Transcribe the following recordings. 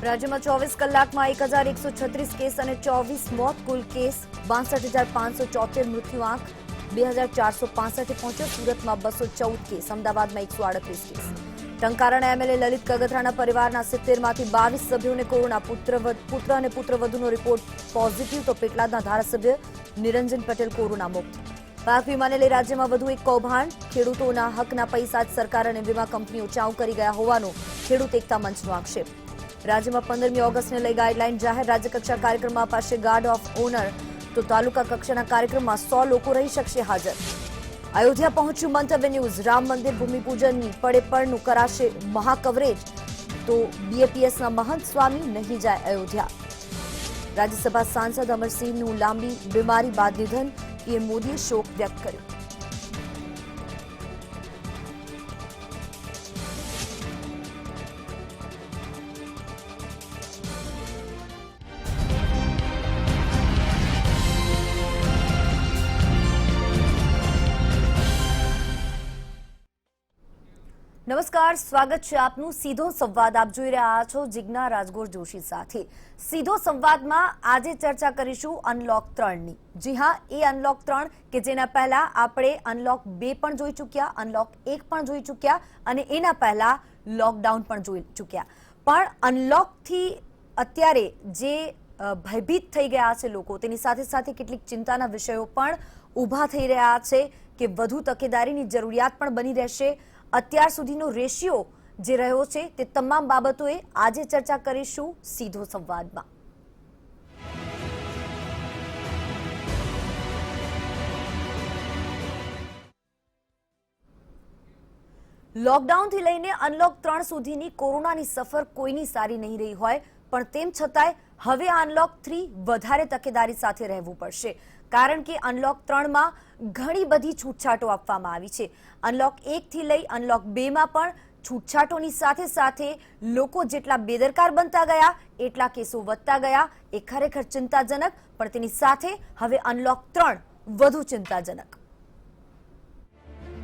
રાજ્યમાં 24 કલાકમાં 1136 કેસ અને 24 મોત, કુલ કેસ 62,574, મૃત્યુઆંક 2,465 પહોંચ્યો. સુરતમાં 214 કેસ, અમદાવાદમાં 138 કેસ. ટંકારાના એમએલએ લલિત કગથરાના પરિવારના 70માંથી 22 સભ્યોને કોરોના. પુત્ર અને પુત્રવધુનો રિપોર્ટ પોઝિટિવ, તો પેટલાદના ધારાસભ્ય નિરંજન પટેલ કોરોના મુક્ત. પાક વીમાને લઈ રાજ્યમાં વધુ એક કૌભાંડ. ખેડૂતોના હકના પૈસા જ સરકાર અને વીમા કંપનીઓ ચાઉ કરી ગયા હોવાનો ખેડૂત એકતા મંચનો આક્ષેપ. રાજ્યમાં 15મી ઓગસ્ટને લઈ ગાઈડલાઈન જાહેર. રાજ્યકક્ષા કાર્યક્રમમાં અપાશે ગાર્ડ ઓફ ઓનર, તો તાલુકા કક્ષાના કાર્યક્રમમાં 100 લોકો રહી શકશે હાજર. અયોધ્યા પહોંચ્યું મંતવ્ય ન્યૂઝ. રામ મંદિર ભૂમિપૂજનની પડેપડનું કરાશે મહાકવરેજ, તો બીએપીએસના મહંત સ્વામી નહીં જાય અયોધ્યા. રાજ્યસભા સાંસદ અમરસિંહનું લાંબી બીમારી બાદ નિધન. પીએમ મોદીએ શોક વ્યક્ત કર્યો. નમસ્કાર, સ્વાગત છે આપનું સીધો સંવાદ. આપ જોઈ રહ્યા છો જિજ્ઞા રાજગોર જોશી સાથે. સીધો સંવાદમાં આજે ચર્ચા કરીશું અનલોક 3ની. જી હા, એ અનલોક 3 કે જેના પહેલા આપણે અનલોક 2 પણ જોઈ ચૂક્યા, અનલોક 1 પણ જોઈ ચૂક્યા અને એના પહેલા લોકડાઉન પણ જોઈ ચૂક્યા. પણ અનલોકથી અત્યારે જે ભયભીત થઈ ગયા છે લોકો, તેની સાથે સાથે કેટલીક ચિંતાના વિષયો પણ ઊભા થઈ રહ્યા છે કે વધુ તકેદારીની જરૂરિયાત પણ બની રહેશે. અત્યાર સુધીનો રેશિયો જે રહ્યો છે તે તમામ બાબતોએ આજે ચર્ચા કરીશું સીધો સંવાદમાં. લોકડાઉનથી લઈને અનલોક 3 સુધીની કોરોનાની સફર કોઈની સારી નહીં રહી હોય, પણ તેમ છતાંય હવે અનલોક 3 વધારે તકેદારી સાથે રહેવું પડશે. કારણ કે અનલોક 3માં ઘણી બધી છૂટછાટો આપવામાં આવી છે. અનલોક 1 થી લઈ અનલોક 2માં પણ છૂટછાટોની સાથે સાથે લોકો જેટલા બેદરકાર બનતા ગયા એટલા કેસો વધતા ગયા. એ ખરેખર ચિંતાજનક, પણ તેની સાથે હવે અનલોક 3 વધુ ચિંતાજનક.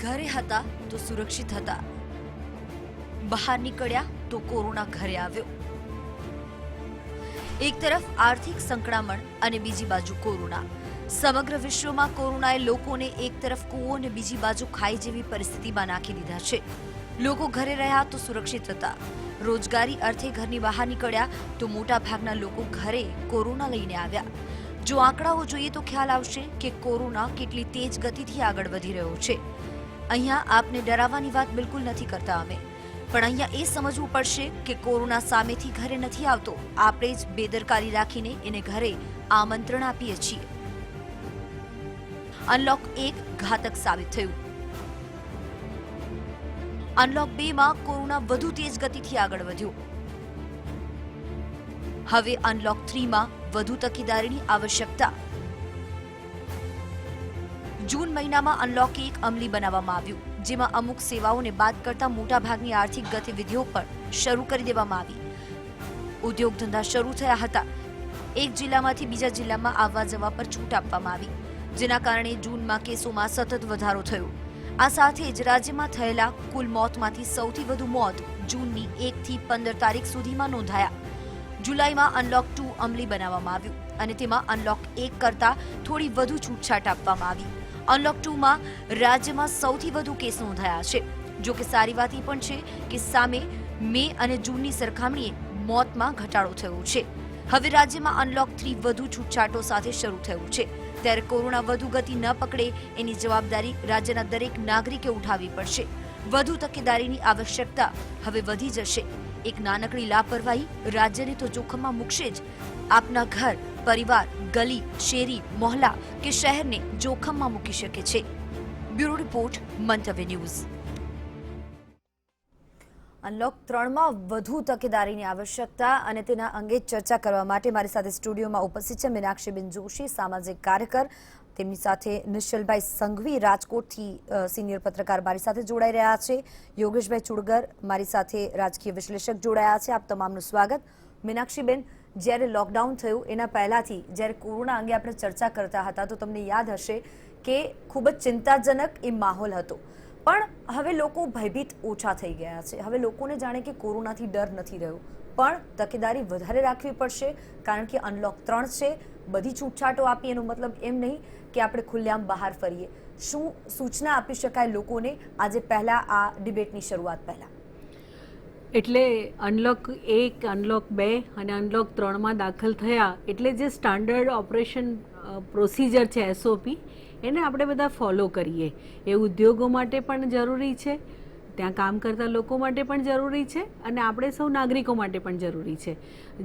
ઘરે હતા તો સુરક્ષિત હતા, બહાર નીકળ્યા તો કોરોના ઘરે આવ્યો. એક તરફ આર્થિક સંકળામણ અને બીજી બાજુ કોરોના. સમગ્ર વિશ્વમાં કોરોનાએ લોકોને એક તરફ કૂવો અને બીજી બાજુ ખાઈ જેવી પરિસ્થિતિમાં નાખી દીધા છે. લોકો ઘરે રહ્યા તો સુરક્ષિત હતા, રોજગારી અર્થે ઘરની બહાર નીકળ્યા તો મોટા ભાગના લોકો ઘરે કોરોના લઈને આવ્યા. જો આંકડાઓ જોઈએ તો ખ્યાલ આવશે કે કોરોના કેટલી તેજ ગતિથી આગળ વધી રહ્યો છે. અહીંયા આપને ડરાવવાની વાત બિલકુલ નથી કરતા અમે, પણ અહીંયા એ સમજવું પડશે કે કોરોના સામેથી ઘરે નથી આવતો, આપણે જ બેદરકારી રાખીને એને ઘરે આમંત્રણ આપીએ છીએ. અનલોક 1 ઘાતક સાબિત થયું. અનલોક 2માં કોરોના વધુ તેજ ગતિથી આગળ વધ્યો. હવે અનલોક 3માં વધુ તકેદારીની આવશ્યકતા. જૂન મહિનામાં અનલોક 1 અમલી બનાવવામાં આવ્યું, જેમાં અમુક સેવાઓને બાદ કરતા મોટાભાગની આર્થિક ગતિવિધિઓ પણ શરૂ કરી દેવામાં આવી. ઉદ્યોગ ધંધા શરૂ થયા હતા. એક જિલ્લામાંથી બીજા જિલ્લામાં આવવા જવા પર છૂટ આપવામાં આવી, જેના કારણે જૂનમાં કેસોમાં સતત વધારો થયો. આ સાથે જ રાજ્યમાં થયેલા કુલ મોતમાંથી સૌથી વધુ મોત જૂનની 1 થી 15 તારીખ સુધીમાં નોંધાયા. જુલાઈમાં અનલોક 2 અમલી બનાવવામાં આવ્યું અને તેમાં અનલોક 1 કરતા થોડી વધુ છૂટછાટ આપવામાં આવી. અનલોક 2માં રાજ્યમાં સૌથી વધુ કેસ નોંધાયા છે. જો કે સારી વાત એ પણ છે કે સામે મે અને જૂનની સરખામણીએ મોતમાં ઘટાડો થયો છે. હવે રાજ્યમાં અનલોક 3 વધુ છૂટછાટો સાથે શરૂ થયું છે. ત્યારે કોરોના વધુ ગતિ ન પકડે એની જવાબદારી રાજ્યના દરેક નાગરિકે ઉઠાવવી પડશે. વધુ તકેદારીની આવશ્યકતા હવે વધી જશે. એક નાનકડી લાપરવાહી રાજ્યને તો જોખમમાં મૂકશે જ, આપના ઘર, પરિવાર, ગલી, શેરી, મોહલ્લા કે શહેરને જોખમમાં મૂકી શકે છે. બ્યુરો રિપોર્ટ, મંતવ્ય ન્યૂઝ. અનલોક 3માં વધુ તકેદારીની આવશ્યકતા અને તેના અંગે ચર્ચા કરવા માટે મારી સાથે સ્ટુડિયોમાં ઉપસ્થિત છે મીનાક્ષીબેન જોશી, સામાજિક કાર્યકર. તેમની સાથે નિશ્ચલભાઈ સંઘવી રાજકોટથી સિનિયર પત્રકાર મારી સાથે જોડાઈ રહ્યા છે. યોગેશભાઈ ચુડગર મારી સાથે રાજકીય વિશ્લેષક જોડાયા છે. આપ તમામનું સ્વાગત. મીનાક્ષીબેન, જ્યારે લોકડાઉન થયું એના પહેલાથી જ્યારે કોરોના અંગે આપણે ચર્ચા કરતા હતા તો તમને યાદ હશે કે ખૂબ જ ચિંતાજનક એ માહોલ હતો. પણ હવે લોકો ભયભીત ઓછા થઈ ગયા છે. હવે લોકોને જાણે કે કોરોનાથી ડર નથી રહ્યો, પણ તકેદારી વધારે રાખવી પડશે, કારણ કે અનલોક 3 છે. બધી છૂટછાટો આપી એનો મતલબ એમ નહીં કે આપણે ખુલ્લેઆમ બહાર ફરીએ. શું સૂચના આપી શકાય લોકોને આજે પહેલા આ ડિબેટની શરૂઆત પહેલા? એટલે અનલોક 1, અનલોક 2 અને અનલોક 3માં દાખલ થયા એટલે જે સ્ટાન્ડર્ડ ઓપરેશન પ્રોસિજર છે, SOP, એને આપણે બધા ફોલો કરીએ. એ ઉદ્યોગો માટે પણ જરૂરી છે, ત્યાં કામ કરતા લોકો માટે પણ જરૂરી છે અને આપણે સૌ નાગરિકો માટે પણ જરૂરી છે.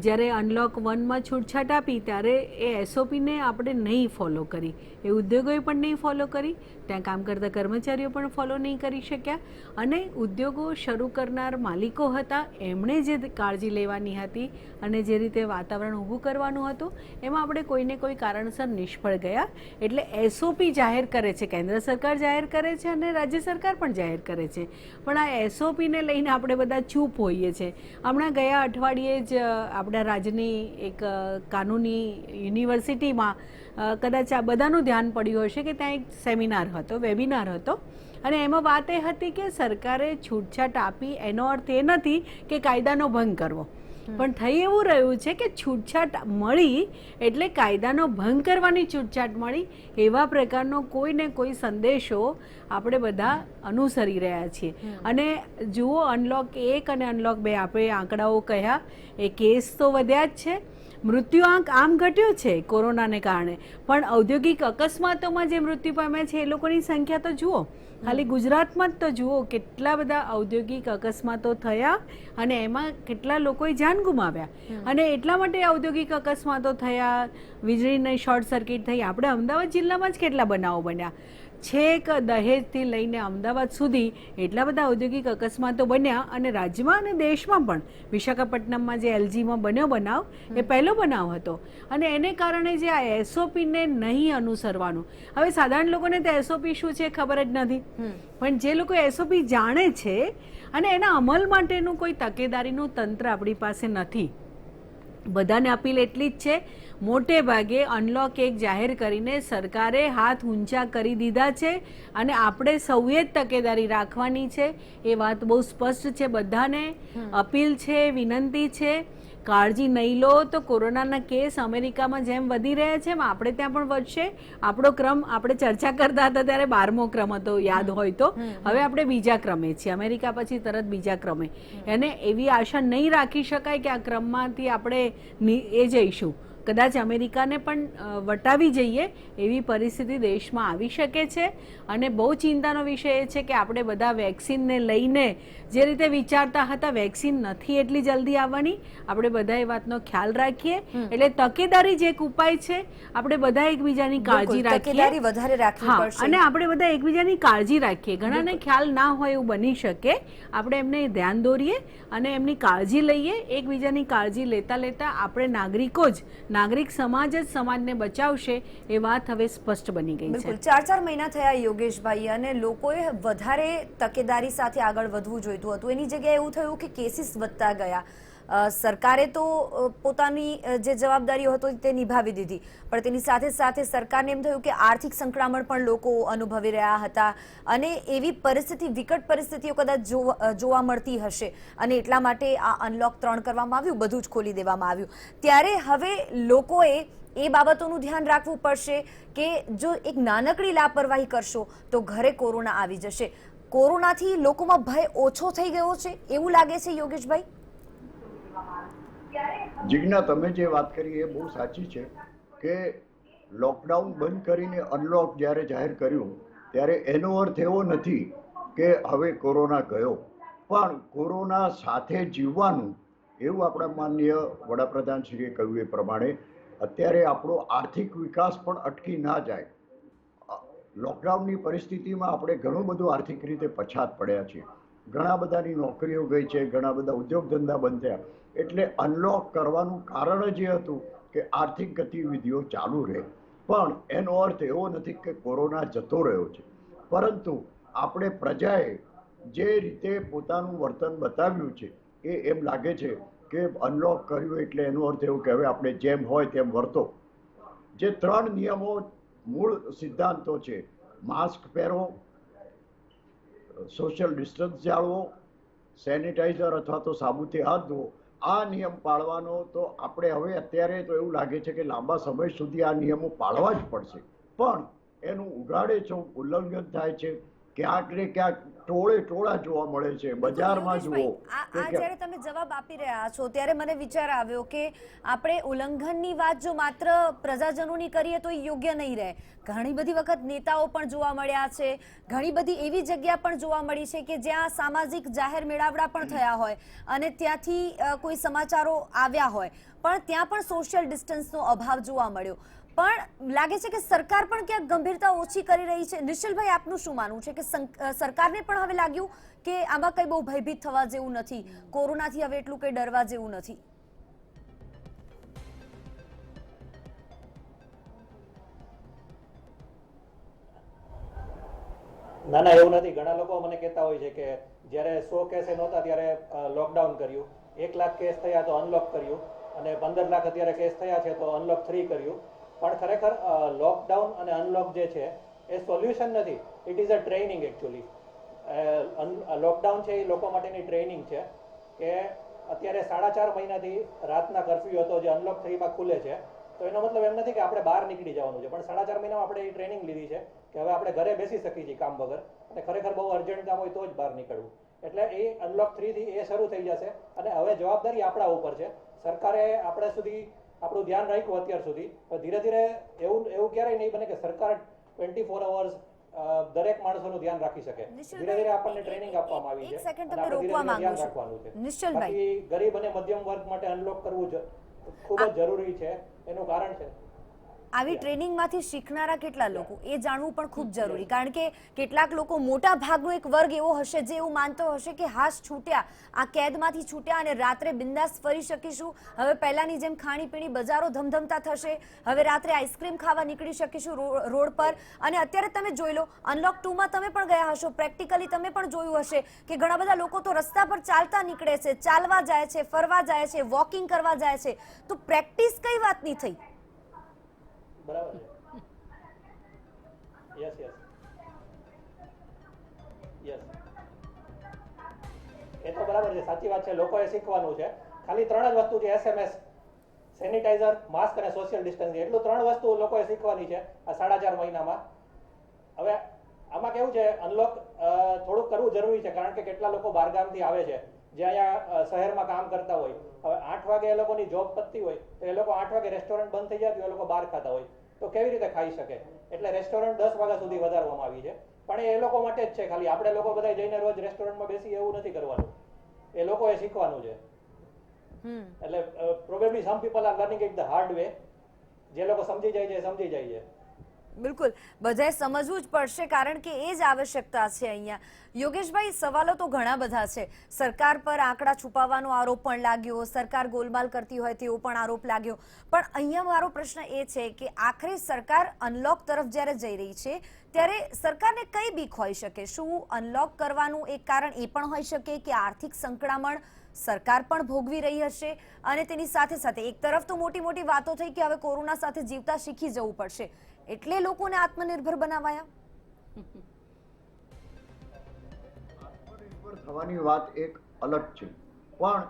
જ્યારે અનલોક 1માં છૂટછાટ આપી ત્યારે એ SOPને આપણે નહીં ફોલો કરી, એ ઉદ્યોગોએ પણ નહીં ફોલો કરી, ત્યાં કામ કરતા કર્મચારીઓ પણ ફોલો નહીં કરી શક્યા અને ઉદ્યોગો શરૂ કરનાર માલિકો હતા એમણે જે કાળજી લેવાની હતી અને જે રીતે વાતાવરણ ઊભું કરવાનું હતું એમાં આપણે કોઈને કોઈ કારણસર નિષ્ફળ ગયા. એટલે SOP જાહેર કરે છે, કેન્દ્ર સરકાર જાહેર કરે છે અને રાજ્ય સરકાર પણ જાહેર કરે છે, પણ આ SOPને લઈને આપણે બધા ચૂપ હોઈએ છીએ. હમણાં ગયા અઠવાડિયે જ આપણા રાજ્યની એક કાનૂની યુનિવર્સિટીમાં કદાચ આ બધાનું ધ્યાન પડ્યું હશે કે ત્યાં એક સેમિનાર હતો, વેબિનાર હતો અને એમાં વાત એ હતી કે સરકારે છૂટછાટ આપી એનો અર્થ એ નથી કે કાયદાનો ભંગ કરવો, પણ થઈ એવું રહ્યું છે કે છૂટછાટ મળી એટલે કાયદાનો ભંગ કરવાની છૂટછાટ મળી, એવા પ્રકારનો કોઈ ને કોઈ સંદેશો આપણે બધા અનુસરી રહ્યા છીએ. અને જુઓ, અનલોક 1 અને અનલોક 2 આપણે આંકડાઓ કહ્યા, એ કેસ તો વધ્યા જ છે, મૃત્યુઆંક આમ ઘટ્યો છે કોરોનાને કારણે, પણ ઔદ્યોગિક અકસ્માતોમાં જે મૃત્યુ પામ્યા છે એ લોકોની સંખ્યા તો જુઓ. ખાલી ગુજરાતમાં જ તો જુઓ કેટલા બધા ઔદ્યોગિક અકસ્માતો થયા અને એમાં કેટલા લોકોએ જાન ગુમાવ્યા. અને એટલા માટે ઔદ્યોગિક અકસ્માતો થયા, વીજળીની શોર્ટ સર્કિટ થઈ. આપણે અમદાવાદ જિલ્લામાં જ કેટલા બનાવો બન્યા, છેક દહેજથી લઈને અમદાવાદ સુધી એટલા બધા ઔદ્યોગિક અકસ્માતો બન્યા. અને રાજ્યમાં અને દેશમાં પણ વિશાખાપટ્ટનમમાં જે LGમાં બન્યો બનાવ એ પહેલો બનાવ હતો અને એને કારણે જે આ SOPને નહીં અનુસરવાનું. હવે સાધારણ લોકોને તે SOP શું છે ખબર જ નથી, પણ જે લોકો SOP જાણે છે અને એના અમલ માટેનું કોઈ તકેદારીનું તંત્ર આપણી પાસે નથી. બધાને અપીલ એટલી જ છે, મોટે ભાગે અનલોક 1 જાહેર કરીને સરકારે હાથ ઊંચા કરી દીધા છે અને આપણે સૌએ જ તકેદારી રાખવાની છે. એ વાત બહુ સ્પષ્ટ છે, બધાને અપીલ છે, વિનંતી છે. કાળજી નહીં લો તો કોરોનાના કેસ અમેરિકામાં જેમ વધી રહ્યા છે એમ આપણે ત્યાં પણ વધશે. આપણો ક્રમ, આપણે ચર્ચા કરતા હતા ત્યારે 12મો ક્રમ હતો, યાદ હોય તો, હવે આપણે બીજા ક્રમે છીએ, અમેરિકા પછી તરત બીજા ક્રમે. અને એવી આશા નહીં રાખી શકાય કે આ ક્રમમાંથી આપણે એ જઈશું, કદાચ અમેરિકાને પણ વટાવી જઈએ એવી પરિસ્થિતિ દેશમાં આવી શકે છે. અને બહુ ચિંતાનો વિષય એ છે કે આપણે બધા વેક્સિનને લઈને જે રીતે વિચારતા હતા, વેક્સિન નથી એટલી જલ્દી આવવાની, આપણે બધા એ વાતનો ખ્યાલ રાખીએ. એટલે તકેદારી જે એક ઉપાય છે, આપણે બધા એકબીજાની કાળજી રાખીએ અને આપણે બધા એકબીજાની કાળજી રાખીએ. ઘણાને ખ્યાલ ના હોય એવું બની શકે, આપણે એમને ધ્યાન દોરીએ અને એમની કાળજી લઈએ. એકબીજાની કાળજી લેતા લેતા આપણે નાગરિકો જ, નાગરિક સમાજ જ સમાજને બચાવશે એ વાત હવે સ્પષ્ટ બની ગઈ છે. 4 મહિના થયા યોગેશભાઈ, અને લોકોએ વધારે તકેદારી સાથે આગળ વધવું જોઈતું હતું, એની જગ્યાએ એવું થયું કે કેસીસ વધતા ગયા. સરકારે તો પોતાની જે જવાબદારીઓ હતો તે નિભાવી દીધી, પણ તેની સાથે સાથે સરકારને એમ થયું કે આર્થિક સંકળામણ પણ લોકો અનુભવી રહ્યા હતા અને એવી પરિસ્થિતિ, વિકટ પરિસ્થિતિઓ કદાચ જોવા મળતી હશે અને એટલા માટે આ અનલોક 3 કરવામાં આવ્યું, બધું જ ખોલી દેવામાં આવ્યું. ત્યારે હવે લોકોએ એ બાબતોનું ધ્યાન રાખવું પડશે કે જો એક નાનકડી લાપરવાહી કરશો તો ઘરે કોરોના આવી જશે. કોરોનાથી લોકોમાં ભય ઓછો થઈ ગયો છે એવું લાગે છે યોગેશભાઈ? જિજ્ઞા, તમે જે વાત કરી એ બહુ સાચી છે કે લોકડાઉન બંધ કરીને અનલોક જ્યારે જાહેર કર્યું ત્યારે એનો અર્થ એવો નથી કે હવે કોરોના ગયો, પણ કોરોના સાથે જીવવાનું, એવું આપણા માનનીય વડાપ્રધાનશ્રીએ કહ્યું એ પ્રમાણે અત્યારે આપણો આર્થિક વિકાસ પણ અટકી ના જાય. લોકડાઉનની પરિસ્થિતિમાં આપણે ઘણું બધું આર્થિક રીતે પછાત પડ્યા છીએ, ઘણા બધાની નોકરીઓ ગઈ છે, ઘણા બધા ઉદ્યોગ ધંધા બંધ થયા. એટલે અનલોક કરવાનું કારણ જ એ હતું કે આર્થિક ગતિવિધિઓ ચાલુ રહે. પણ એનો અર્થ એવો નથી કે કોરોના જતો રહ્યો છે, પરંતુ આપણે પ્રજાએ જે રીતે પોતાનું વર્તન બતાવ્યું છે એ એમ લાગે છે કે અનલોક કર્યું એટલે એનો અર્થ એવો કે હવે આપણે જેમ હોય તેમ વર્તો. જે 3 નિયમો, મૂળ સિદ્ધાંતો છે, માસ્ક પહેરો, સોશિયલ ડિસ્ટન્સ જાળવો, સેનિટાઈઝર અથવા તો સાબુથી હાથ ધોવો, આ નિયમ પાળવાનો તો આપણે હવે અત્યારે તો એવું લાગે છે કે લાંબા સમય સુધી આ નિયમો પાળવા જ પડશે, પણ એનું ઉઘાડે છો ઉલ્લંઘન થાય છે. ક્યાંક ને ક્યાંક ટોળા જોવા મળે છે, બજારમાં જુઓ આ જ્યારે તમે જવાબ આપી રહ્યા છો ત્યારે મને વિચાર આવ્યો કે આપણે ઉલ્લંઘનની વાત જો માત્ર પ્રજાજનોની કરીએ તો એ યોગ્ય નહીં રહે. ઘણી બધી વખત નેતાઓ પણ જોવા મળ્યા છે, ઘણી બધી એવી જગ્યા પણ જોવા મળી છે કે જ્યાં સામાજિક જાહેર મેળાવડા પણ થયા હોય અને ત્યાંથી કોઈ સમાચારો આવ્યા હોય, પણ ત્યાં પણ સોશિયલ ડિસ્ટન્સનો અભાવ જોવા મળ્યો. પણ લાગે છે કે સરકાર પણ ક્યાંક ગંભીરતા ઓછી કરી રહી છે. નિશ્ચલભાઈ, આપનું શું માનવું છે કે સરકારને પણ હવે લાગ્યું કે આમાં કંઈ બહુ ભયભીત થવા જેવું નથી, કોરોનાથી હવે એટલું કંઈ ડરવા જેવું નથી? ના ના, એવું નથી. ઘણા લોકો મને કહેતા હોય છે કે જ્યારે 100 કેસ નહોતા ત્યારે લોકડાઉન કર્યું, 1 લાખ કેસ થયા તો અનલોક કર્યું, અને 15 લાખ અત્યારે કેસ થયા છે તો અનલોક 3 કર્યું. પણ ખરેખર લોકડાઉન અને અનલોક જે છે એ સોલ્યુશન નથી. It is a training actually. Lockdown છે એ લોકો માટેની ટ્રેનિંગ છે કે અત્યારે 4.5 મહિનાથી રાતના કર્ફ્યુ હતો જે અનલોક 3માં ખુલે છે, તો એનો મતલબ એમ નથી કે આપણે બહાર નીકળી જવાનું છે, પણ 4.5 મહિનામાં આપણે એ ટ્રેનિંગ લીધી છે કે હવે આપણે ઘરે બેસી શકીએ છીએ કામ વગર, અને ખરેખર બહુ અર્જન્ટ કામ હોય તો જ બહાર નીકળવું. એટલે એ અનલોક 3 થી એ શરૂ થઈ જશે, અને હવે જવાબદારી આપણા ઉપર છે. સરકારે આપણે સુધી આપણું ધ્યાન રાખ્યું અત્યાર સુધી, પણ ધીરે ધીરે એવું ક્યારેય નહીં બને કે સરકાર 24 અવર્સ દરેક માણસોનું ધ્યાન રાખી શકે. ધીરે ધીરે આપણને ટ્રેનિંગ આપવામાં આવી છે, એક સેકન્ડ અને તમને આપણે રોકવા ધીરે ધીરે માંગુ ધ્યાન છું. રાખવાનું છે. નિશ્ચલભાઈ, બાકી ગરીબ અને મધ્યમ વર્ગ માટે અનલોક કરવું ખૂબ જ જરૂરી છે. એનું કારણ છે આવી ટ્રેનિંગમાંથી શીખનારા કેટલા લોકો એ જાણવું પણ ખૂબ જરૂરી, કારણ કે કેટલાક લોકો, મોટા ભાગનો એક વર્ગ એવો હશે જે એવું માનતો હશે કે હાશ છૂટ્યા, આ કેદમાંથી છૂટ્યા અને રાત્રે બિંદાસ ફરી શકીશું. હવે પહેલાની જેમ ખાણીપીણી બજારો ધમધમતા થશે, હવે રાત્રે આઈસ્ક્રીમ ખાવા નીકળી શકીશું રોડ પર. અને અત્યારે તમે જોઈ લો, અનલોક 2માં તમે પણ ગયા હશો, પ્રેક્ટિકલી તમે પણ જોયું હશે કે ઘણા બધા લોકો તો રસ્તા પર ચાલતા નીકળે છે, ચાલવા જાય છે, ફરવા જાય છે, વોકિંગ કરવા જાય છે. તો પ્રેક્ટિસ કઈ વાતની થઈ? બરાબર છે. યસ એ તો બરાબર છે, સાચી વાત છે. લોકોએ શીખવાનું છે. ખાલી 3 જ વસ્તુ છે: SMS, સેનિટાઈઝર, માસ્ક અને સોશિયલ ડિસ્ટન્સિંગ. એટલું 3 વસ્તુ લોકોએ શીખવાની છે આ 4.5 મહિનામાં. હવે આમાં કેવું છે, અનલોક થોડુંક કરવું જરૂરી છે, કારણ કે કેટલા લોકો બહારગામથી આવે છે જે અહીંયા શહેરમાં કામ કરતા હોય. હવે 8 વાગે એ લોકોની જોબ પતતી હોય તો એ લોકો 8 વાગે રેસ્ટોરન્ટ બંધ થઈ જાય તો એ લોકો બહાર ખાતા હોય, તો કેવી રીતે ખાઈ શકે? એટલે રેસ્ટોરન્ટ 10 વાગ્યા સુધી વધારવામાં આવી છે. પણ એ લોકો માટે જ છે ખાલી. આપણે લોકો બધા જઈને રોજ રેસ્ટોરન્ટમાં બેસી એવું નથી કરવાનું, એ લોકોએ શીખવાનું છે. એટલે probably some people are learning it the hard way. જે લોકો સમજી જાય છે સમજી જાય છે. બિલકુલ, બધાએ સમજવું જ પડશે, કારણ કે એ જ આવશ્યકતા છે અહીંયા. યોગેશભાઈ, સવાલો તો ઘણા બધા છે. સરકાર પર આંકડા છુપાવવાનો આરોપ પણ લાગ્યો, સરકાર ગોલમાલ કરતી હોય તેવો પણ આરોપ લાગ્યો. પણ અહીંયા મારો પ્રશ્ન એ છે કે આખરે સરકાર અનલોક તરફ જ્યારે જઈ રહી છે ત્યારે સરકારને કઈ બીક હોઈ શકે? શું અનલોક કરવાનું એક કારણ એ પણ હોઈ શકે કે આર્થિક સંકળામણ સરકાર પણ ભોગવી રહી હશે, અને તેની સાથે સાથે એક તરફ તો મોટી મોટી વાતો થઈ કે હવે કોરોના સાથે જીવતા શીખી જવું પડશે, એટલે લોકોને આત્મનિર્ભર બનાવાયા? આત્મનિર્ભર થવાની વાત એક અલગ છે, પણ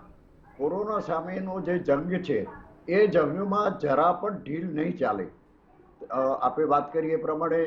કોરોના સામેનો જે જંગ છે એ જંગમાં જરા પણ ઢીલ નહીં ચાલે. આપણે વાત કરીએ એ પ્રમાણે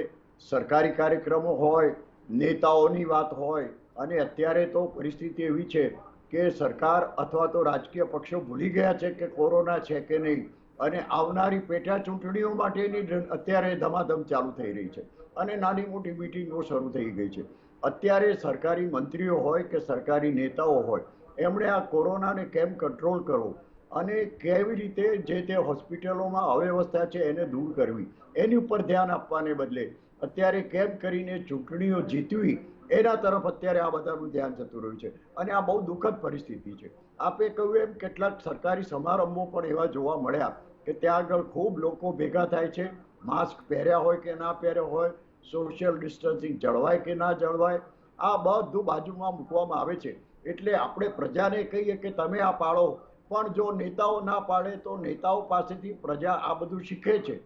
સરકારી કાર્યક્રમો હોય, નેતાઓની વાત હોય, અને અત્યારે તો પરિસ્થિતિ એવી છે કે સરકાર અથવા તો રાજકીય પક્ષો ભૂલી ગયા છે કે કોરોના છે કે નહીં, અને આવનારી પેટા ચૂંટણીઓ માટેની અત્યારે ધમાધમ ચાલુ થઈ રહી છે, અને નાની મોટી મિટિંગો શરૂ થઈ ગઈ છે. અત્યારે સરકારી મંત્રીઓ હોય કે સરકારી નેતાઓ હોય, એમણે આ કોરોનાને કેમ કંટ્રોલ કરવો અને કેવી રીતે જે તે હોસ્પિટલોમાં અવ્યવસ્થા છે એને દૂર કરવી, એની ઉપર ધ્યાન આપવાને બદલે અત્યારે કેમ કરીને ચૂંટણીઓ જીતવી એના તરફ અત્યારે આ બધાનું ધ્યાન જતું રહ્યું છે, અને આ બહુ દુઃખદ પરિસ્થિતિ છે. આપે કહ્યું એમ કેટલાક સરકારી સમારંભો પણ એવા જોવા મળ્યા કે ત્યાં આગળ ખૂબ લોકો ભેગા થાય છે, માસ્ક પહેર્યા હોય કે ના પહેર્યા હોય, સોશિયલ ડિસ્ટન્સિંગ જળવાય કે ના જળવાય, આ બધું બાજુમાં મૂકવામાં આવે છે. એટલે આપણે પ્રજાને કહીએ કે તમે આ પાળો, પણ જો નેતાઓ ના પાડે તો નેતાઓ પાસેથી પ્રજા આ બધું શીખે છે.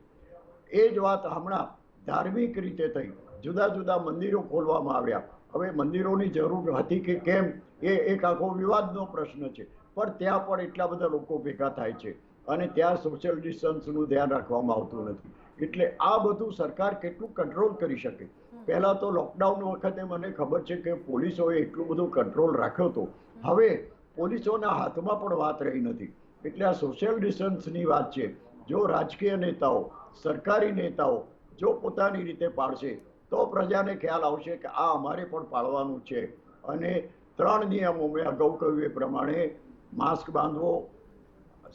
એ જ વાત હમણાં ધાર્મિક રીતે થઈ, જુદા જુદા મંદિરો ખોલવામાં આવ્યા. હવે મંદિરોની જરૂર હતી કે કેમ એ એક આખો વિવાદનો પ્રશ્ન છે. પણ ત્યાં પણ એટલા બધા લોકો ભેગા થાય છે અને ત્યાં સોશિયલ ડિસ્ટન્સનું ધ્યાન રાખવામાં આવતું નથી. એટલે આ બધું સરકાર કેટલું કંટ્રોલ કરી શકે? પહેલા તો લોકડાઉન વખતે મને ખબર છે કે પોલીસોએ એટલું બધું કંટ્રોલ રાખ્યો હતો. હવે પોલીસોના હાથમાં પણ વાત રહી નથી. એટલે આ સોશિયલ ડિસ્ટન્સની વાત છે. જો રાજકીય નેતાઓ, સરકારી નેતાઓ જો પોતાની રીતે પાળશે તો પ્રજાને ખ્યાલ આવશે કે આ અમારે પણ પાળવાનું છે. અને 3 નિયમો મેં અગાઉ કહ્યું એ પ્રમાણે માસ્ક બાંધવો,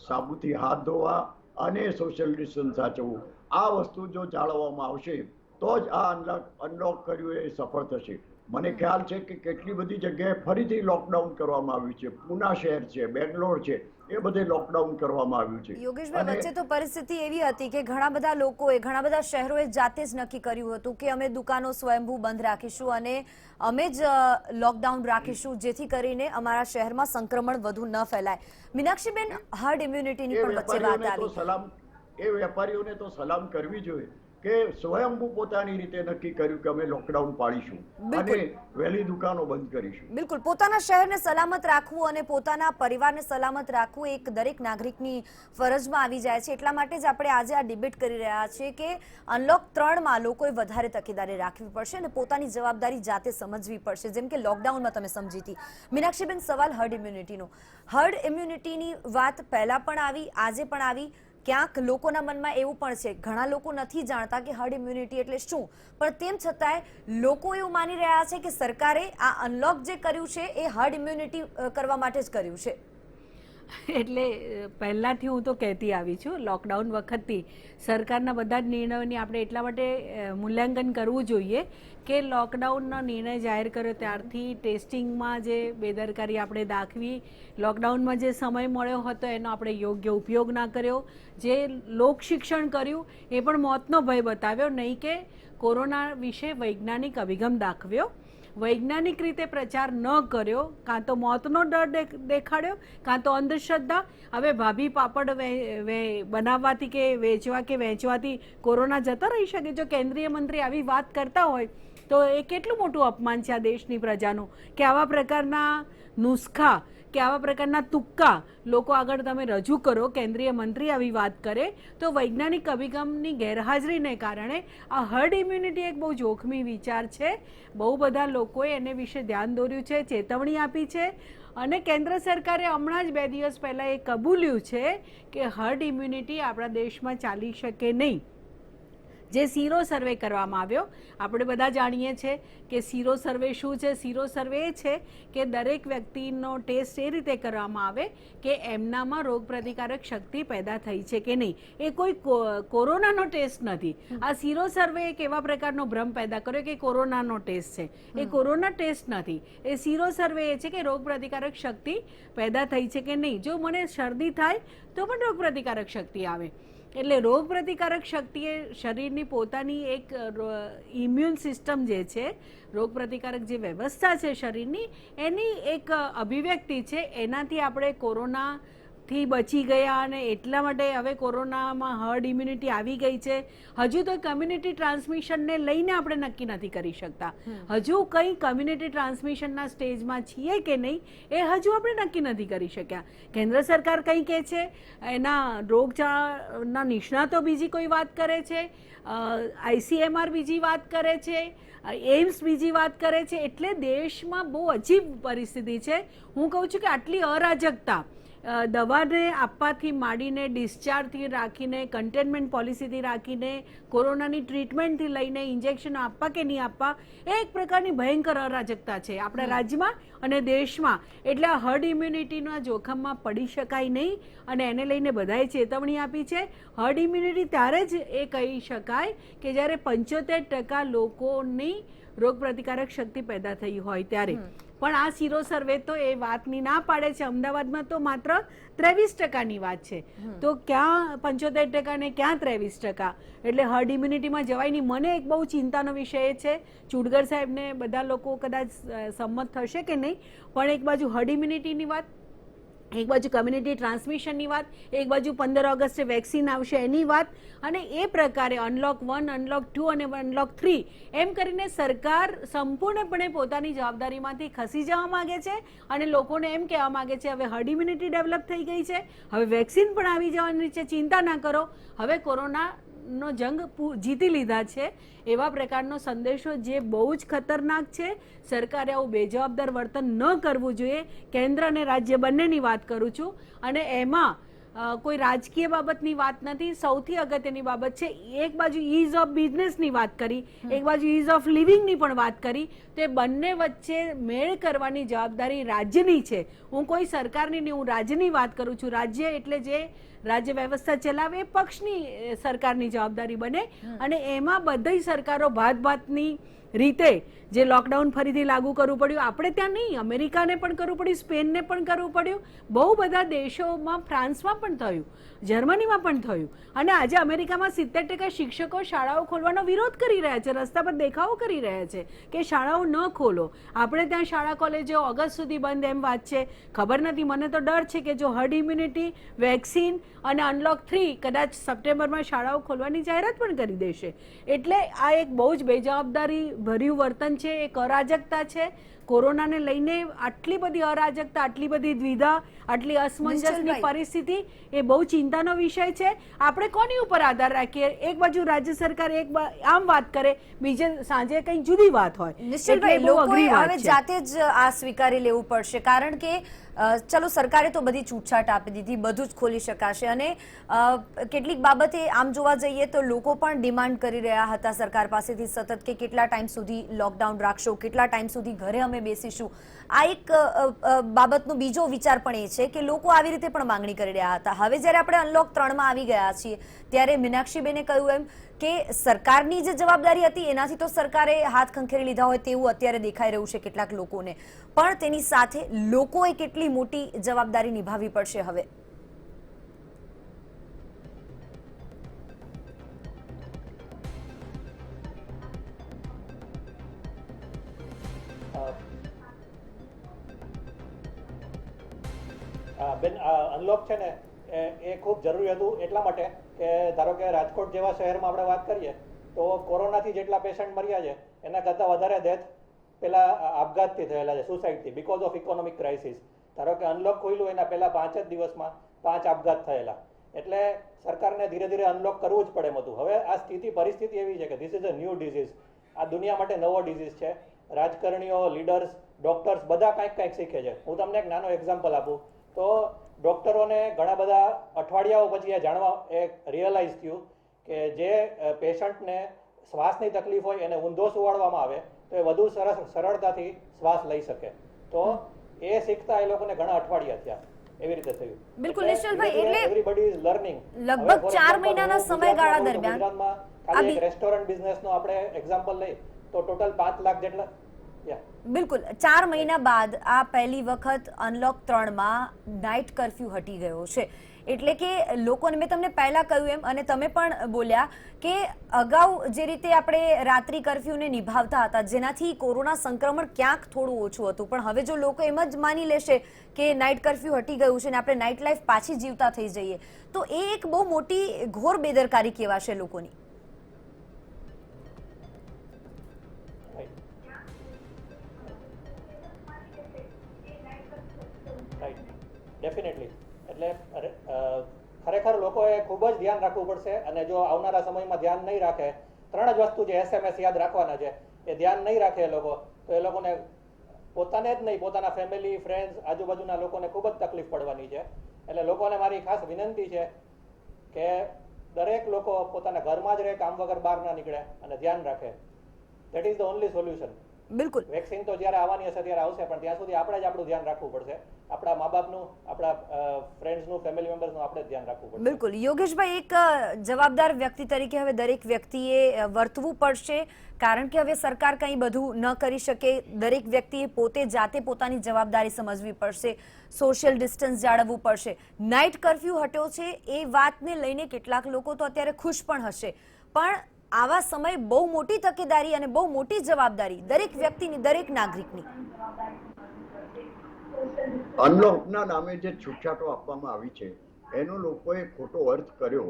સાબુથી હાથ ધોવા અને સોશિયલ ડિસ્ટન્સ સાચવવું, આ વસ્તુ જો જાળવવામાં આવશે તો જ આ અનલોક કર્યું એ સફળ થશે. મને ખ્યાલ છે કે કેટલી બધી જગ્યાએ ફરીથી લોકડાઉન કરવામાં આવ્યું છે. પૂના શહેર છે, બેંગ્લોર છે, એ બધે લોકડાઉન કરવામાં આવ્યું છે. યોગેશભાઈ, વચ્ચે તો પરિસ્થિતિ એવી હતી કે ઘણા બધા લોકોએ, ઘણા બધા શહેરોએ જાતે જ નક્કી કર્યું હતું કે અમે દુકાનો સ્વયંભૂ બંધ રાખીશું અને અમે જ લોકડાઉન રાખીશું, જેથી કરીને અમારા શહેરમાં સંક્રમણ વધુ ન ફેલાય. મીનાક્ષીબેન, હર્ડ ઇમ્યુનિટીની પણ વચ્ચે વાત આવી. એ વેપારીઓને તો સલામ કરવી જોઈએ કે સ્વયંભૂ પોતાની રીતે નક્કી કર્યું કે અમે લોકડાઉન પાડીશું અને વહેલી દુકાનો બંધ કરીશું. બિલકુલ, પોતાના શહેરને સલામત રાખવું અને પોતાના પરિવારને સલામત રાખવું એક દરેક નાગરિકની ફરજમાં આવી જાય છે. એટલા માટે જ આપણે આજે આ ડિબેટ કરી રહ્યા છીએ કે અનલોક 3માં લોકોએ વધારે તકેદારી રાખવી પડશે અને પોતાની જવાબદારી જાતે સમજવી પડશે, જેમ કે લોકડાઉનમાં તમે સમજી હતી. મીનાક્ષીબેન, સવાલ હર્ડ ઇમ્યુનિટીનો. હર્ડ ઇમ્યુનિટીની વાત પહેલા પણ આવી, આજે પણ આવી. ક્યાંક લોકોના મનમાં એવું પણ છે, ઘણા લોકો નથી જાણતા કે હર્ડ ઇમ્યુનિટી એટલે શું, પણ તેમ છતાંય લોકો એવું માની રહ્યા છે કે સરકારે આ અનલોક જે કર્યું છે એ હર્ડ ઇમ્યુનિટી કરવા માટે જ કર્યું છે. એટલે પહેલાંથી હું તો કહેતી આવી છું, લોકડાઉન વખતથી સરકારના બધા જ નિર્ણયોની આપણે એટલા માટે મૂલ્યાંકન કરવું જોઈએ કે લોકડાઉનનો નિર્ણય જાહેર કર્યો ત્યારથી ટેસ્ટિંગમાં જે બેદરકારી આપણે દાખવી, લોકડાઉનમાં જે સમય મળ્યો હતો એનો આપણે યોગ્ય ઉપયોગ ના કર્યો, જે લોકશિક્ષણ કર્યું એ પણ મોતનો ભય બતાવ્યો, નહીં કે કોરોના વિશે વૈજ્ઞાનિક અભિગમ દાખવ્યો, વૈજ્ઞાનિક રીતે પ્રચાર ન કર્યો, કાં તો મોતનો ડર દેખાડ્યો, કાં તો અંધશ્રદ્ધા. હવે ભાભી પાપડ બનાવવાથી કે વેચવાથી કોરોના જતો રહી શકે? જો કેન્દ્રીય મંત્રી આવી વાત કરતા હોય તો એ કેટલું મોટું અપમાન છે આ દેશની પ્રજાનું કે આવા પ્રકારના નુસ્ખા કે આવા પ્રકારના તુક્કા લોકો આગળ તમે રજૂ કરો, કેન્દ્રીય મંત્રી આવી વાત કરે, તો વૈજ્ઞાનિક અભિગમની ગેરહાજરીને કારણે આ હર્ડ ઇમ્યુનિટી એક બહુ જોખમી વિચાર છે. બહુ બધા લોકોએ એને વિશે ધ્યાન દોર્યું છે, ચેતવણી આપી છે અને કેન્દ્ર સરકારે હમણાં જ 2 દિવસ પહેલાં એ કબૂલ્યું છે કે હર્ડ ઇમ્યુનિટી આપણા દેશમાં ચાલી શકે નહીં. જે સીરો સર્વે કરવામાં આવ્યો, આપણે બધા જાણીએ છીએ કે સીરો સર્વે શું છે. સીરો સર્વે એ છે કે દરેક વ્યક્તિનો ટેસ્ટ એ રીતે કરવામાં આવે કે એમનામાં રોગપ્રતિકારક શક્તિ પેદા થઈ છે કે નહીં. એ કોઈ કોરોનાનો ટેસ્ટ નથી. આ સીરો સર્વે એક એવા પ્રકારનો ભ્રમ પેદા કર્યો કે કોરોનાનો ટેસ્ટ છે. એ કોરોના ટેસ્ટ નથી. એ સીરો સર્વે એ છે કે રોગપ્રતિકારક શક્તિ પેદા થઈ છે કે નહીં. જો મને શરદી થાય તો પણ રોગપ્રતિકારક શક્તિ આવે. એટલે રોગપ્રતિકારક શક્તિ એ શરીરની પોતાની એક ઇમ્યુન સિસ્ટમ જે છે, રોગપ્રતિકારક જે વ્યવસ્થા છે શરીરની, એની એક અભિવ્યક્તિ છે. એનાથી આપણે કોરોનાથી બચી ગયા અને એટલા માટે હવે કોરોનામાં હર્ડ ઇમ્યુનિટી આવી ગઈ છે. હજુ તો કમ્યુનિટી ટ્રાન્સમિશનને લઈને આપણે નક્કી નથી કરી શકતા. હજુ કંઈ કમ્યુનિટી ટ્રાન્સમિશનના સ્ટેજમાં છીએ કે નહીં એ હજુ આપણે નક્કી નથી કરી શક્યા. કેન્દ્ર સરકાર કંઈ કહે છે, એના રોગચાળાના નિષ્ણાતો બીજી કોઈ વાત કરે છે, ICMR બીજી વાત કરે છે, એમ્સ બીજી વાત કરે છે. એટલે દેશમાં બહુ અજીબ પરિસ્થિતિ છે. હું કહું છું કે આટલી અરાજકતા, દવાને આપવાથી માંડીને ડિસ્ચાર્જથી રાખીને, કન્ટેનમેન્ટ પોલિસીથી રાખીને, કોરોનાની ટ્રીટમેન્ટથી લઈને ઇન્જેક્શન આપવા કે નહીં આપવા, એ એક પ્રકારની ભયંકર અરાજકતા છે આપણા રાજ્યમાં અને દેશમાં. એટલે આ હર્ડ ઇમ્યુનિટીના જોખમમાં પડી શકાય નહીં અને એને લઈને બધાએ ચેતવણી આપી છે. હર્ડ ઇમ્યુનિટી ત્યારે જ એ કહી શકાય કે જ્યારે 75% લોકોની રોગપ્રતિકારક શક્તિ પેદા થઈ હોય ત્યારે. પણ આ સીરો સર્વે તો એ વાતની ના પાડે છે. અમદાવાદમાં તો માત્ર 23%ની વાત છે. તો ક્યાં 75% ને ક્યાં 23%? એટલે હર્ડ ઇમ્યુનિટીમાં જવાય નહીં. મને એક બહુ ચિંતાનો વિષય એ છે, ચુડગર સાહેબને બધા લોકો કદાચ સંમત થશે કે નહીં, પણ એક બાજુ હર્ડ ઇમ્યુનિટીની વાત, એક બાજુ કમ્યુનિટી ટ્રાન્સમિશનની વાત, એક બાજુ 15 ઓગસ્ટે વેક્સિન આવશે એની વાત, અને એ પ્રકારે અનલોક 1, અનલોક 2 અને અનલોક 3 એમ કરીને સરકાર સંપૂર્ણપણે પોતાની જવાબદારીમાંથી ખસી જવા માગે છે અને લોકોને એમ કહેવા માગે છે હવે હર્ડ ઇમ્યુનિટી ડેવલપ થઈ ગઈ છે, હવે વેક્સિન પણ આવી જવાની છે, ચિંતા ના કરો, હવે કોરોનાનો જંગ જીતી લીધા છે. એવા પ્રકારનો સંદેશો જે બહુ જ ખતરનાક છે. સરકારે આવું બેજવાબદાર વર્તન ન કરવું જોઈએ. કેન્દ્ર અને રાજ્ય બંનેની વાત કરું છું, અને એમાં કોઈ રાજકીય બાબતની વાત નથી. સૌથી અગત્યની બાબત છે, એક બાજુ ઇઝ ઓફ બિઝનેસની વાત કરી, એક બાજુ ઇઝ ઓફ લિવિંગની પણ વાત કરી, તો એ બંને વચ્ચે મેળ કરવાની જવાબદારી રાજ્યની છે. હું કોઈ સરકારની નહીં, હું રાજ્યની વાત કરું છું. રાજ્ય એટલે જે રાજ્ય વ્યવસ્થા ચલાવે એ પક્ષની સરકારની જવાબદારી બને, અને એમાં બધી સરકારો ભાતની રીતે જે લોકડાઉન ફરીથી લાગુ કરવું પડ્યું, આપણે ત્યાં નહીં, અમેરિકાને પણ કરવું પડ્યું, સ્પેનને પણ કરવું પડ્યું, બહુ બધા દેશોમાં, ફ્રાન્સમાં પણ થયું, જર્મનીમાં પણ થયું, અને આજે અમેરિકામાં 70% શિક્ષકો શાળાઓ ખોલવાનો વિરોધ કરી રહ્યા છે, રસ્તા પર દેખાવો કરી રહ્યા છે કે શાળાઓ ન ખોલો. આપણે ત્યાં શાળા કોલેજો ઓગસ્ટ સુધી બંધ એમ વાત છે. ખબર નથી, મને તો ડર છે કે જો હર્ડ ઇમ્યુનિટી, વેક્સિન અને અનલોક 3 કદાચ સપ્ટેમ્બરમાં શાળાઓ ખોલવાની જાહેરાત પણ કરી દેશે. એટલે આ એક બહુ જ બેજવાબદારી ભર્યું વર્તન છે, એક અરાજકતા છે. કોરોનાને લઈને આટલી બધી અરાજકતા, આટલી બધી દ્વિધા, આટલી અસમંજસની પરિસ્થિતિ એ બહુ ચિંતાનો વિષય છે. આપણે કોની ઉપર આધાર રાખીએ? એક બાજુ રાજ્ય સરકાર આમ વાત કરે, બીજે સાંજે કંઈ જુદી વાત હોય. નિશ્ચિતભાઈ, લોકોએ હવે જાતે જ આ સ્વીકારી લેવું પડશે, કારણ કે ચલો સરકારે તો બધી છૂટછાટ આપી દીધી, બધું જ ખોલી શકાશે, અને કેટલીક બાબતે આમ જોવા જઈએ તો લોકો પણ ડિમાન્ડ કરી રહ્યા હતા સરકાર પાસેથી સતત કે કેટલા ટાઈમ સુધી લોકડાઉન રાખશો, કેટલા ટાઈમ સુધી ઘરે અમે બેસીશું. આ એક બાબતનો બીજો વિચાર પણ એ છે કે લોકો આવી રીતે પણ માંગણી કરી રહ્યા હતા. હવે જ્યારે આપણે અનલોક 3માં આવી ગયા છીએ ત્યારે મીનાક્ષીબેને કહ્યું એમ કે સરકારની જે જવાબદારી હતી એનાથી તો સરકારે હાથ ખંખેરી લીધા હોય તેવું અત્યારે દેખાઈ રહ્યું છે કેટલાક લોકોને, પણ તેની સાથે લોકોએ કેટલી મોટી જવાબદારી નિભાવવી પડશે હવે. બેન, અનલોક છે ને એ ખૂબ જરૂરી હતું એટલા માટે કે ધારો કે રાજકોટ જેવા શહેરમાં આપણે વાત કરીએ તો કોરોનાથી જેટલા પેશન્ટ મર્યા છે એના કરતાં વધારે ડેથ પેલા આપઘાતથી થયેલા છે, સુસાઇડથી, બીકોઝ ઓફ ઇકોનોમિક ક્રાઇસિસ. ધારો કે અનલોક ખોલ્યું એના પહેલા 5 જ દિવસમાં 5 આપઘાત થયેલા. એટલે સરકારને ધીરે ધીરે અનલોક કરવું જ પડે એમ હતું. હવે આ પરિસ્થિતિ એવી છે કે this is a new disease. આ દુનિયા માટે નવો ડિઝીઝ છે. રાજકારણીઓ, લીડર્સ, ડોક્ટર્સ બધા કંઈક શીખે છે. હું તમને એક નાનો એક્ઝામ્પલ આપું તો ડોક્ટરોને ઘણા બધા અઠવાડિયાઓ પછી એ જાણવા રિયલાઇઝ થયું કે જે પેશન્ટને શ્વાસની તકલીફ હોય એને ઊંધો સુવાડવામાં આવે તો એ વધુ સરળતાથી શ્વાસ લઈ શકે. તો એ શીખતા એ લોકોને ઘણા અઠવાડિયા થયા. એવી રીતે થયું. બિલકુલ નિશ્ચલભાઈ, એટલે એવરીબડી ઇઝ લર્નિંગ. લગભગ 4 મહિનાના સમયગાળા દરમિયાન ગુજરાતમાં ખાલી રેસ્ટોરન્ટ બિઝનેસનો આપણે એક્ઝામ્પલ લઈએ તો ટોટલ 5 લાખ જેટલા. બિલકુલ 4 મહિના બાદ આ પહેલી વખત અનલોક 3માં નાઇટ કર્ફ્યુ હટી ગયો છે. એટલે કે લોકોને, મેં તમને પહેલા કહ્યું એમ અને તમે પણ બોલ્યા કે અગાઉ જે રીતે આપણે રાત્રિ કર્ફ્યુને નિભાવતા હતા જેનાથી કોરોના સંક્રમણ ક્યાંક થોડું ઓછું હતું, પણ હવે જો લોકો એમ જ માની લેશે કે નાઇટ કર્ફ્યુ હટી ગયું છે ને આપણે નાઇટ લાઈફ પાછી જીવતા થઈ જઈએ તો એ એક બહુ મોટી ઘોર બેદરકારી કહેવાશે લોકોની. ડેફિનેટલી. એટલે ખરેખર લોકોએ ખૂબ જ ધ્યાન રાખવું પડશે, અને જો આવનારા સમયમાં ધ્યાન નહીં રાખે, 3 જ વસ્તુ જે SMS યાદ રાખવાના છે એ ધ્યાન નહીં રાખે એ લોકો, તો એ લોકોને પોતાને જ નહીં, પોતાના ફેમિલી, ફ્રેન્ડ્સ, આજુબાજુના લોકોને ખૂબ જ તકલીફ પડવાની છે. એટલે લોકોને મારી ખાસ વિનંતી છે કે દરેક લોકો પોતાના ઘરમાં જ રહે, કામ વગર બહાર ના નીકળે અને ધ્યાન રાખે. That is the only solution. બિલકુલ. વેક્સિન તો જ્યારે આવવાની હશે ત્યારે આવશે, પણ ત્યાં સુધી આપણે જ આપણું ધ્યાન રાખવું પડશે. આપણા મા બાપનું, આપણા ફ્રેન્ડ્સનું, ફેમિલી મેમ્બર્સનું આપણે જ ધ્યાન રાખવું પડશે. બિલકુલ. યોગેશભાઈ, એક જવાબદાર વ્યક્તિ તરીકે હવે દરેક વ્યક્તિએ વર્તવું પડશે, કારણ કે હવે સરકાર કંઈ બધું ન કરી શકે. દરેક વ્યક્તિએ પોતે જાતે પોતાની જવાબદારી સમજવી પડશે, સોશિયલ ડિસ્ટન્સ જાળવવું પડશે. નાઇટ કર્ફ્યુ હટ્યો છે એ વાતને લઈને કેટલાક લોકો તો અત્યારે ખુશ પણ હશે, પણ આવા સમય બહુ મોટી તકેદારી અને બહુ મોટી જવાબદારી દરેક વ્યક્તિની, દરેક નાગરિકની. અનલોકના નામે જે છૂટછાટો આપવામાં આવી છે એનો લોકોએ ખોટો અર્થ કર્યો.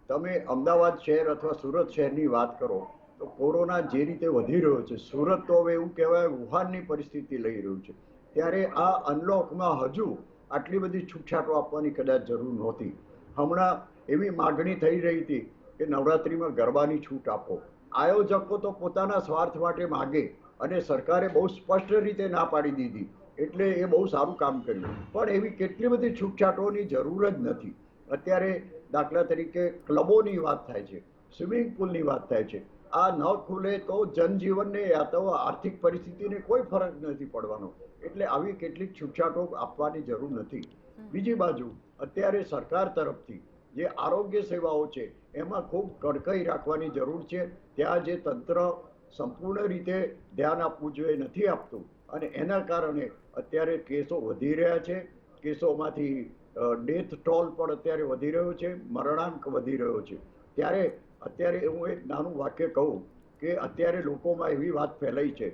તમે અમદાવાદ શહેર અથવા સુરત શહેરની વાત કરો તો કોરોના જે રીતે વધી રહ્યો છે, સુરત તો હવે એવું કહેવાય વુહાનની પરિસ્થિતિ લઈ રહ્યું છે, ત્યારે આ અનલોકમાં હજુ આટલી બધી છૂટછાટો આપવાની કદાચ જરૂર નહોતી. હમણાં એવી માગણી થઈ રહી હતી કે નવરાત્રિમાં ગરબાની છૂટ આપો. આયોજકો તો પોતાના સ્વાર્થ માટે માગે અને સરકારે બહુ સ્પષ્ટ રીતે ના પાડી દીધી, એટલે એ બહુ સારું કામ કર્યું. પણ એવી કેટલી બધી છૂટછાટોની જરૂર જ નથી. અત્યારે દાખલા તરીકે ક્લબોની વાત થાય છે, સ્વિમિંગ પુલની વાત થાય છે. આ ન ખુલે તો જનજીવનને યા તો આર્થિક પરિસ્થિતિને કોઈ ફરક નથી પડવાનો. એટલે આવી કેટલીક છૂટછાટો આપવાની જરૂર નથી. બીજી બાજુ અત્યારે સરકાર તરફથી જે આરોગ્ય સેવાઓ છે એમાં ખૂબ કડકાઈ રાખવાની જરૂર છે. ત્યાં જે તંત્ર સંપૂર્ણ રીતે ધ્યાન આપવું જોઈએ નથી આપતું, અને એના કારણે અત્યારે કેસો વધી રહ્યા છે. કેસોમાંથી ડેથ ટોલ પણ અત્યારે વધી રહ્યો છે, મરણાંક વધી રહ્યો છે. ત્યારે અત્યારે હું એક નાનું વાક્ય કહું કે અત્યારે લોકોમાં એવી વાત ફેલાઈ છે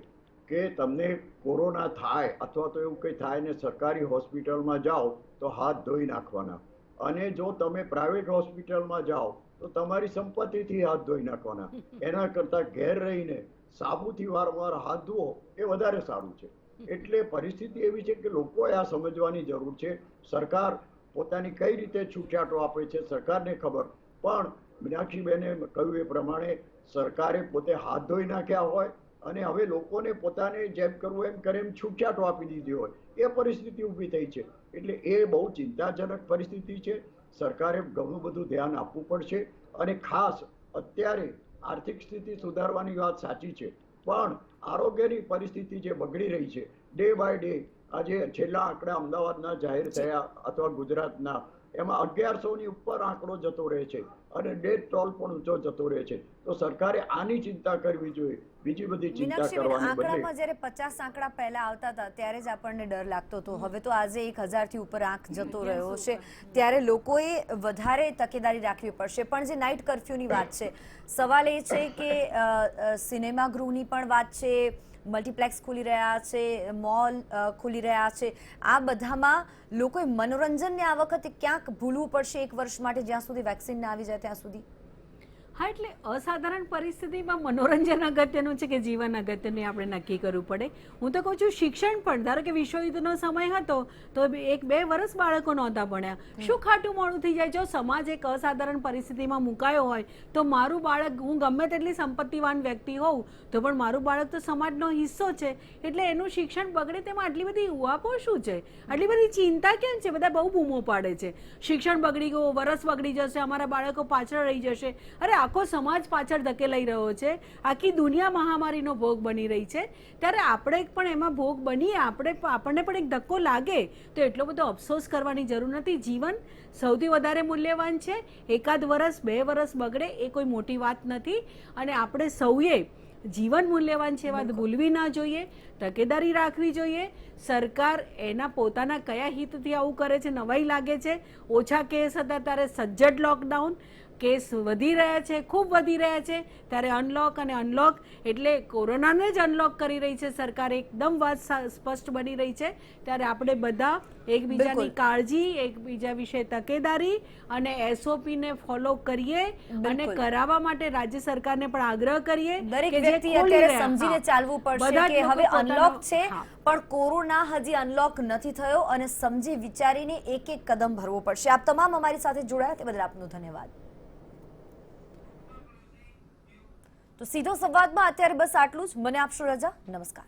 કે તમને કોરોના થાય અથવા તો એવું કંઈ થાય ને સરકારી હોસ્પિટલમાં જાઓ તો હાથ ધોઈ નાખવાના, અને જો તમે પ્રાઇવેટ હોસ્પિટલમાં જાઓ તો તમારી સંપત્તિથી હાથ ધોઈ નાખવાના. એના કરતાં ઘેર રહીને સાબુથી વારંવાર હાથ ધુઓ એ વધારે સારું છે. એટલે પરિસ્થિતિ એવી છે કે લોકોએ આ સમજવાની જરૂર છે. સરકાર પોતાની કઈ રીતે છૂટછાટો આપે છે સરકારને ખબર, પણ મીનાક્ષીબેને કહ્યું એ પ્રમાણે સરકારે પોતે હાથ ધોઈ નાખ્યા હોય અને હવે લોકોને પોતાને જેમ કરવું એમ કરે એમ છૂટછાટો આપી દીધી હોય, એ પરિસ્થિતિ ઊભી થઈ છે. એટલે એ બહુ ચિંતાજનક પરિસ્થિતિ છે. સરકારે ઘણું બધું ધ્યાન આપવું પડશે, અને ખાસ અત્યારે આર્થિક સ્થિતિ સુધારવાની વાત સાચી છે, પણ આરોગ્યની પરિસ્થિતિ જે બગડી રહી છે ડે બાય ડે, આજે છેલ્લા આંકડા અમદાવાદના જાહેર થયા અથવા ગુજરાતના, એમાં 1100ની ઉપર આંકડો જતો રહે છે અને ડેથ ટોલ પણ ઊંચો જતો રહે છે. તો સરકારે આની ચિંતા કરવી જોઈએ, બીજી બધી ચિંતા મીનાક્ષીબેન, કરવાની બદલે. આંકડામાં જ્યારે 50 આંકડા પહેલા આવતા હતા ત્યારે જ આપણને ડર લાગતો હતો. હવે તો આજે 1000થી ઉપર આંક જતો રહ્યો છે, ત્યારે લોકોએ વધારે તકેદારી રાખવી પડશે. પણ જે નાઇટ કર્ફ્યુની વાત છે, સવાલ એ છે કે સિનેમાગૃહની પણ વાત છે, મલ્ટીપ્લેક્સ ખુલી રહ્યા છે, મોલ ખુલી રહ્યા છે, આ બધામાં લોકોએ મનોરંજનને આ વખતે ક્યાંક ભૂલવું પડશે 1 વર્ષ માટે, જ્યાં સુધી વેક્સિન ના આવી જાય ત્યાં સુધી. હા, એટલે અસાધારણ પરિસ્થિતિમાં મનોરંજન અગત્યનું છે કે જીવન અગત્યનું આપણે નક્કી કરવું પડે. હું તો કહું છું શિક્ષણ પણ, ધારો કે વિશ્વયુદ્ધનો સમય હતો તો 1-2 વર્ષ બાળકો નહોતા ભણ્યા. શું ખાટું મોડું થઈ જાય? જો સમાજ એક અસાધારણ પરિસ્થિતિમાં મુકાયો હોય તો મારું બાળક, હું ગમે તેટલી સંપત્તિવાન વ્યક્તિ હોઉં તો પણ મારું બાળક તો સમાજનો હિસ્સો છે, એટલે એનું શિક્ષણ બગડે તેમાં આટલી બધી ઉહાપો શું છે? આટલી બધી ચિંતા કેમ છે? બધા બહુ બૂમો પાડે છે શિક્ષણ બગડી ગયું, વરસ બગડી જશે, અમારા બાળકો પાછળ રહી જશે. અરે આખો સમાજ પાછળ ધકેલાઈ રહ્યો છે, આખી દુનિયા મહામારીનો ભોગ બની રહી છે, ત્યારે આપણે પણ એમાં ભોગ બનીએ, આપણને પણ એક ધક્કો લાગે તો એટલો બધો અફસોસ કરવાની જરૂર નથી. જીવન સૌથી વધારે મૂલ્યવાન છે. 1 વર્ષ 2 વર્ષ બગડે એ કોઈ મોટી વાત નથી, અને આપણે સૌએ જીવન મૂલ્યવાન છે વાત ભૂલવી ના જોઈએ, તકેદારી રાખવી જોઈએ. સરકાર એના પોતાના કયા હિતથી આવું કરે છે નવાઈ લાગે છે. ઓછા કેસ હતા ત્યારે સજ્જડ લોકડાઉન, કેસ વધી રહ્યા છે, ખૂબ વધી રહ્યા છે, ત્યારે અનલોક અને અનલોક એટલે કોરોનાને જ અનલોક કરી રહી છે સરકાર. એકદમ વાત સ્પષ્ટ બની રહી છે. ત્યારે આપણે બધા એકબીજાની કાળજી, એકબીજા વિશે તકેદારી અને SOPને ફોલો કરીએ, અને કરાવવા માટે રાજ્ય સરકારને પણ આગ્રહ કરીએ. દરેક વ્યક્તિ અત્યારે સમજીને ચાલવું પડશે કે હવે અનલોક છે, પણ કોરોના હજી અનલોક નથી થયો, અને સમજી વિચારીને એક કદમ ભરવો પડશે. આપ તમામ અમારી સાથે જોડાયા તે બદલ આપનો ધન્યવાદ. તો સીધો સંવાદમાં અત્યારે બસ આટલું જ. મને આપશો રજા. નમસ્કાર.